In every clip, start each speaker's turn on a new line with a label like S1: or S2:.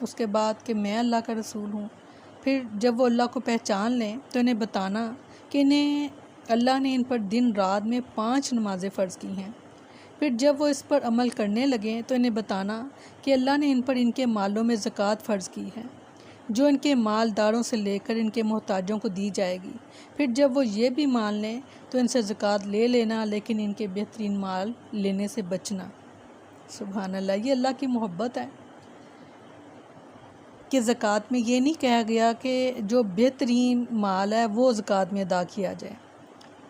S1: اس کے بعد کہ میں اللہ کا رسول ہوں. پھر جب وہ اللہ کو پہچان لیں تو انہیں بتانا کہ اللہ نے ان پر دن رات میں 5 نمازیں فرض کی ہیں. پھر جب وہ اس پر عمل کرنے لگیں تو انہیں بتانا کہ اللہ نے ان پر ان کے مالوں میں زکوٰۃ فرض کی ہے جو ان کے مالداروں سے لے کر ان کے محتاجوں کو دی جائے گی. پھر جب وہ یہ بھی مان لیں تو ان سے زکوٰۃ لے لینا لیکن ان کے بہترین مال لینے سے بچنا. سبحان اللہ، یہ اللہ کی محبت ہے کہ زکوٰۃ میں یہ نہیں کہا گیا کہ جو بہترین مال ہے وہ زکوٰۃ میں ادا کیا جائے.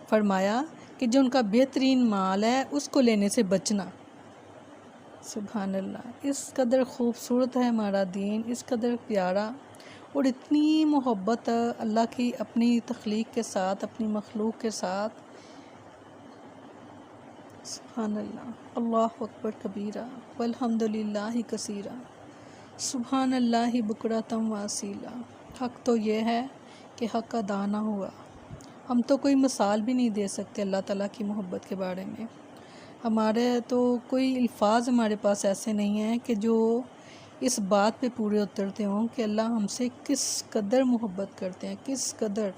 S1: فرمایا کہ جو ان کا بہترین مال ہے اس کو لینے سے بچنا. سبحان اللہ، اس قدر خوبصورت ہے ہمارا دین، اس قدر پیارا، اور اتنی محبت اللہ کی اپنی تخلیق کے ساتھ، اپنی مخلوق کے ساتھ. سبحان اللہ، اللہ اکبر کبیرہ والحمد للہ کثیرہ، سبحان اللہ بکرۃ واصیلا. حق تو یہ ہے کہ حق ادا نہ ہوا. ہم تو کوئی مثال بھی نہیں دے سکتے اللہ تعالیٰ کی محبت کے بارے میں. ہمارے تو کوئی الفاظ ہمارے پاس ایسے نہیں ہیں کہ جو اس بات پہ پورے اترتے ہوں کہ اللہ ہم سے کس قدر محبت کرتے ہیں، کس قدر.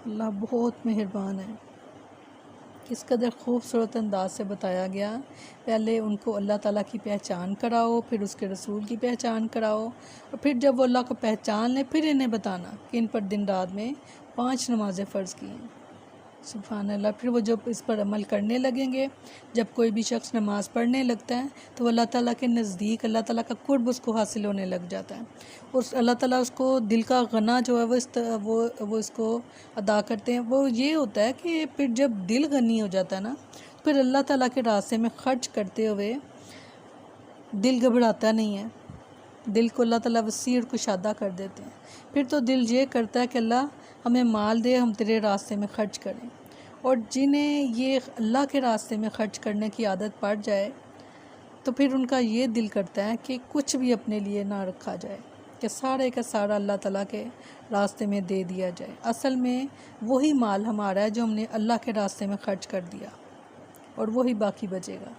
S1: اللہ بہت مہربان ہے. کس قدر خوبصورت انداز سے بتایا گیا. پہلے ان کو اللہ تعالیٰ کی پہچان کراؤ، پھر اس کے رسول کی پہچان کراؤ، اور پھر جب وہ اللہ کو پہچان لیں پھر انہیں بتانا کہ ان پر دن رات میں 5 نمازیں فرض کی ہیں. سبحان اللہ. پھر وہ جب اس پر عمل کرنے لگیں گے، جب کوئی بھی شخص نماز پڑھنے لگتا ہے تو وہ اللہ تعالیٰ کے نزدیک اللہ تعالیٰ کا قرب اس کو حاصل ہونے لگ جاتا ہے، اور اللہ تعالیٰ اس کو دل کا غنا جو ہے وہ اس کو ادا کرتے ہیں. وہ یہ ہوتا ہے کہ پھر جب دل غنی ہو جاتا ہے نا، پھر اللہ تعالیٰ کے راستے میں خرچ کرتے ہوئے دل گھبراتا نہیں ہے. دل کو اللہ تعالیٰ وسیع اور کشادہ کر دیتے ہیں. پھر تو دل یہ کرتا ہے کہ اللہ ہمیں مال دے، ہم تیرے راستے میں خرچ کریں. اور جنہیں یہ اللہ کے راستے میں خرچ کرنے کی عادت پڑ جائے تو پھر ان کا یہ دل کرتا ہے کہ کچھ بھی اپنے لیے نہ رکھا جائے، کہ سارے کا سارا اللہ تعالیٰ کے راستے میں دے دیا جائے. اصل میں وہی مال ہمارا ہے جو ہم نے اللہ کے راستے میں خرچ کر دیا، اور وہی باقی بچے گا.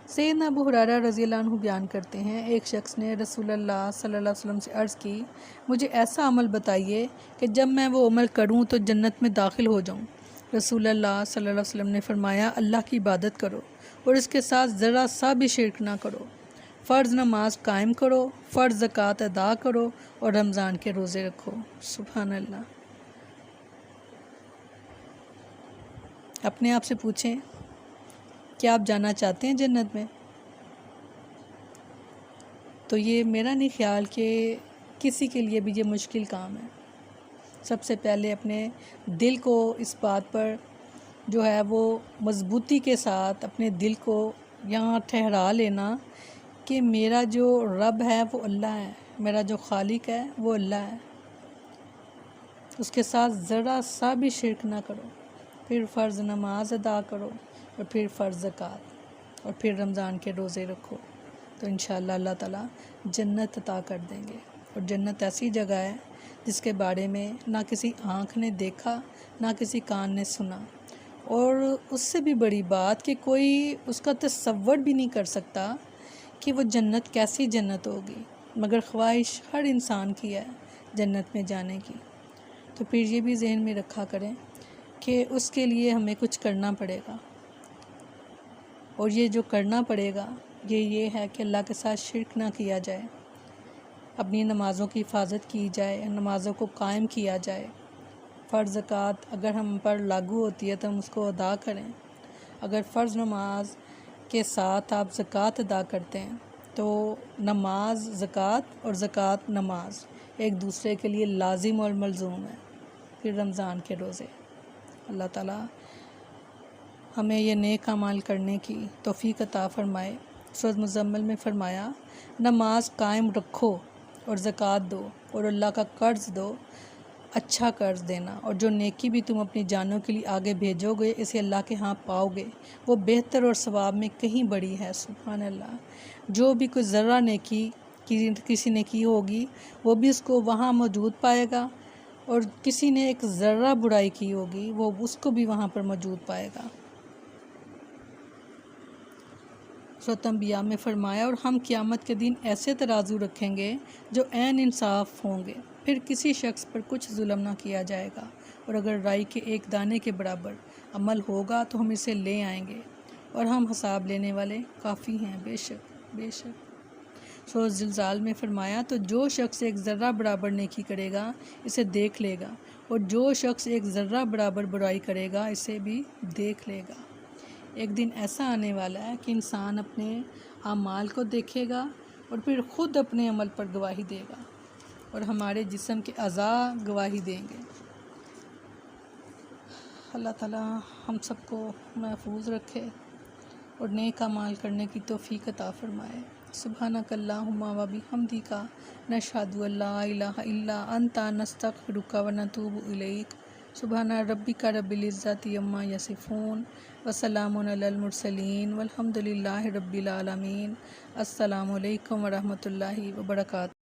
S1: سیدنا ابو ہریرہ رضی اللہ عنہ بیان کرتے ہیں، ایک شخص نے رسول اللہ صلی اللہ علیہ وسلم سے عرض کی، مجھے ایسا عمل بتائیے کہ جب میں وہ عمل کروں تو جنت میں داخل ہو جاؤں. رسول اللہ صلی اللہ علیہ وسلم نے فرمایا، اللہ کی عبادت کرو اور اس کے ساتھ ذرا سا بھی شرک نہ کرو. فرض نماز قائم کرو، فرض زکوٰۃ ادا کرو، اور رمضان کے روزے رکھو. سبحان اللہ. اپنے آپ سے پوچھیں، کیا آپ جانا چاہتے ہیں جنت میں؟ تو یہ میرا نہیں خیال کہ کسی کے لیے بھی یہ مشکل کام ہے. سب سے پہلے اپنے دل کو اس بات پر جو ہے وہ مضبوطی کے ساتھ اپنے دل کو یہاں ٹھہرا لینا کہ میرا جو رب ہے وہ اللہ ہے، میرا جو خالق ہے وہ اللہ ہے. اس کے ساتھ ذرا سا بھی شرک نہ کرو. پھر فرض نماز ادا کرو، اور پھر فرض زکوٰۃ، اور پھر رمضان کے روزے رکھو، تو انشاءاللہ اللہ تعالیٰ جنت عطا کر دیں گے. اور جنت ایسی جگہ ہے جس کے بارے میں نہ کسی آنکھ نے دیکھا، نہ کسی کان نے سنا، اور اس سے بھی بڑی بات کہ کوئی اس کا تصور بھی نہیں کر سکتا کہ وہ جنت کیسی جنت ہوگی. مگر خواہش ہر انسان کی ہے جنت میں جانے کی. تو پھر یہ بھی ذہن میں رکھا کریں کہ اس کے لیے ہمیں کچھ کرنا پڑے گا، اور یہ جو کرنا پڑے گا یہ ہے کہ اللہ کے ساتھ شرک نہ کیا جائے، اپنی نمازوں کی حفاظت کی جائے، نمازوں کو قائم کیا جائے. فرض زکوٰۃ اگر ہم پر لاگو ہوتی ہے تو ہم اس کو ادا کریں. اگر فرض نماز کے ساتھ آپ زکوٰۃ ادا کرتے ہیں تو نماز زکوٰۃ اور زکوٰۃ نماز ایک دوسرے کے لیے لازم اور ملزوم ہے. پھر رمضان کے روزے. اللہ تعالیٰ ہمیں یہ نیک اعمال کرنے کی توفیق عطا فرمائے. سورۃ مزمل میں فرمایا، نماز قائم رکھو اور زکوٰۃ دو اور اللہ کا قرض دو، اچھا قرض دینا، اور جو نیکی بھی تم اپنی جانوں کے لیے آگے بھیجو گے اسے اللہ کے ہاں پاؤ گے، وہ بہتر اور ثواب میں کہیں بڑی ہے. سبحان اللہ. جو بھی کوئی ذرہ نیکی کسی نے کی ہوگی وہ بھی اس کو وہاں موجود پائے گا، اور کسی نے ایک ذرہ برائی کی ہوگی وہ اس کو بھی وہاں پر موجود پائے گا. سورۃ انبیاء میں فرمایا، اور ہم قیامت کے دن ایسے ترازو رکھیں گے جو عین انصاف ہوں گے، پھر کسی شخص پر کچھ ظلم نہ کیا جائے گا، اور اگر رائی کے ایک دانے کے برابر عمل ہوگا تو ہم اسے لے آئیں گے، اور ہم حساب لینے والے کافی ہیں، بے شک بے شک۔ سورۃ زلزال میں فرمایا، تو جو شخص ایک ذرہ برابر نیکی کرے گا اسے دیکھ لے گا، اور جو شخص ایک ذرہ برابر برائی کرے گا اسے بھی دیکھ لے گا۔ ایک دن ایسا آنے والا ہے کہ انسان اپنے اعمال کو دیکھے گا اور پھر خود اپنے عمل پر گواہی دے گا، اور ہمارے جسم کے اعضاء گواہی دیں گے۔ اللہ تعالیٰ ہم سب کو محفوظ رکھے اور نیک اعمال کرنے کی توفیق عطا فرمائے۔ سبحانک اللہم و بحمدک، نشہد ان لا الہ الا انت، نستغفرک و نتوب الیک۔ سبحان ربک رب العزۃ عما یصفون، وسلام علی المرسلین، والحمد للہ رب العالمین۔ السلام علیکم ورحمۃ اللہ وبرکاتہ۔